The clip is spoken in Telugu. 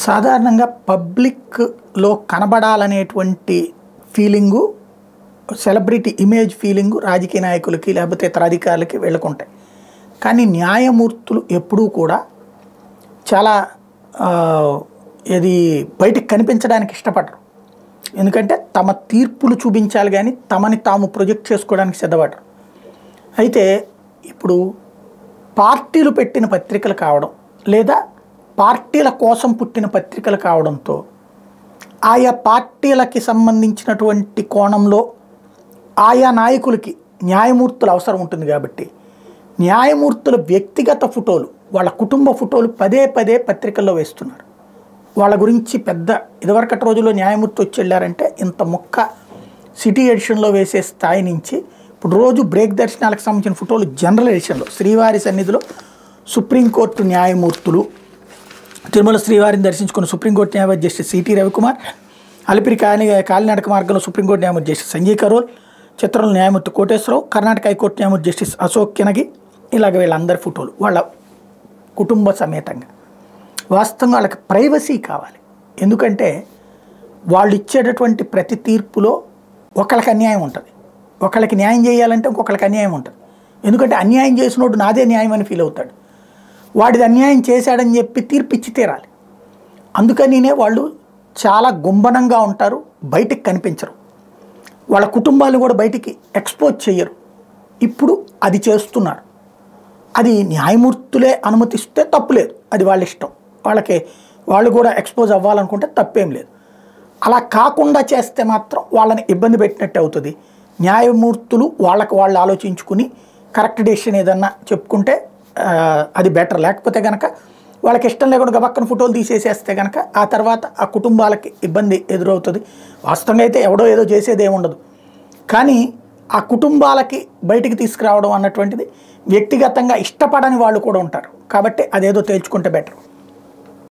సాధారణంగా పబ్లిక్‌లో కనబడాలనేటువంటి ఫీలింగు, సెలబ్రిటీ ఇమేజ్ ఫీలింగు రాజకీయ నాయకులకి లేకపోతే ఇతర అధికారులకి వీళ్ళకుంటాయి. కానీ న్యాయమూర్తులు ఎప్పుడూ కూడా చాలా ఇది బయటికి కనిపించడానికి ఇష్టపడరు. ఎందుకంటే తమ తీర్పులు చూపించాలి కానీ తమని తాము ప్రొజెక్ట్ చేసుకోవడానికి సిద్ధపడరు. అయితే ఇప్పుడు పార్టీలు పెట్టిన పత్రికలు కావడం లేదా పార్టీల కోసం పుట్టిన పత్రికలు కావడంతో ఆయా పార్టీలకి సంబంధించినటువంటి కోణంలో ఆయా నాయకులకి న్యాయమూర్తులు అవసరం ఉంటుంది. కాబట్టి న్యాయమూర్తుల వ్యక్తిగత ఫోటోలు, వాళ్ళ కుటుంబ ఫోటోలు పదే పదే పత్రికల్లో వేస్తున్నారు. వాళ్ళ గురించి పెద్ద ఇదివరకటి రోజుల్లో న్యాయమూర్తి వచ్చి వెళ్ళారంటే ఇంత మొక్క సిటీ ఎడిషన్లో వేసే స్థాయి నుంచి ఇప్పుడు రోజు బ్రేక్ దర్శనాలకు సంబంధించిన ఫోటోలు జనరల్ ఎడిషన్లో శ్రీవారి సన్నిధిలో సుప్రీంకోర్టు న్యాయమూర్తులు, తిరుమల శ్రీవారిని దర్శించుకున్న సుప్రీంకోర్టు న్యాయమూర్తి జస్టిస్ సిటీ రవికుమార్, అలిపిరి కాలినడక మార్గంలో సుప్రీంకోర్టు న్యాయమూర్తి జస్టిస్ సంజయ్ కరోల్, చిత్రంలో న్యాయమూర్తి కోటేశ్వరరావు, కర్ణాటక హైకోర్టు న్యాయమూర్తి జస్టిస్ అశోక్ కెనగి, ఇలాగ వీళ్ళందరి ఫోటోలు వాళ్ళ కుటుంబ సమేతంగా. వాస్తవంగా వాళ్ళకి ప్రైవసీ కావాలి. ఎందుకంటే వాళ్ళు ఇచ్చేటటువంటి ప్రతి తీర్పులో ఒకళ్ళకి అన్యాయం ఉంటుంది, ఒకళ్ళకి న్యాయం చేయాలంటే ఇంకొకళ్ళకి అన్యాయం ఉంటుంది. ఎందుకంటే అన్యాయం చేసినోడు నాదే న్యాయం అని ఫీల్ అవుతాడు, వాడిది అన్యాయం చేశాడని చెప్పి తీర్పు ఇచ్చి తీరాలి. అందుకనినే వాళ్ళు చాలా గుంబనంగా ఉంటారు, బయటికి కనిపించరు, వాళ్ళ కుటుంబాలు కూడా బయటికి ఎక్స్పోజ్ చేయరు. ఇప్పుడు అది చేస్తున్నారు. అది న్యాయమూర్తులే అనుమతిస్తే తప్పులేదు, అది వాళ్ళ ఇష్టం. వాళ్ళు కూడా ఎక్స్పోజ్ అవ్వాలనుకుంటే తప్పేం లేదు. అలా కాకుండా చేస్తే మాత్రం వాళ్ళని ఇబ్బంది పెట్టినట్టు అవుతుంది. న్యాయమూర్తులు వాళ్ళకు వాళ్ళు ఆలోచించుకుని కరెక్ట్ డెసిషన్ ఏదన్నా చెప్పుకుంటే అది బెటర్. లేకపోతే కనుక వాళ్ళకి ఇష్టం లేకుండా గబక్కన ఫోటోలు తీసేసేస్తే కనుక ఆ తర్వాత ఆ కుటుంబాలకి ఇబ్బంది ఎదురవుతుంది. వాస్తవంగా అయితే ఎవడో ఏదో చేసేది ఏముండదు, కానీ ఆ కుటుంబాలకి బయటికి తీసుకురావడం అన్నటువంటిది వ్యక్తిగతంగా ఇష్టపడని వాళ్ళు కూడా ఉంటారు. కాబట్టి అదేదో తేల్చుకుంటే బెటర్.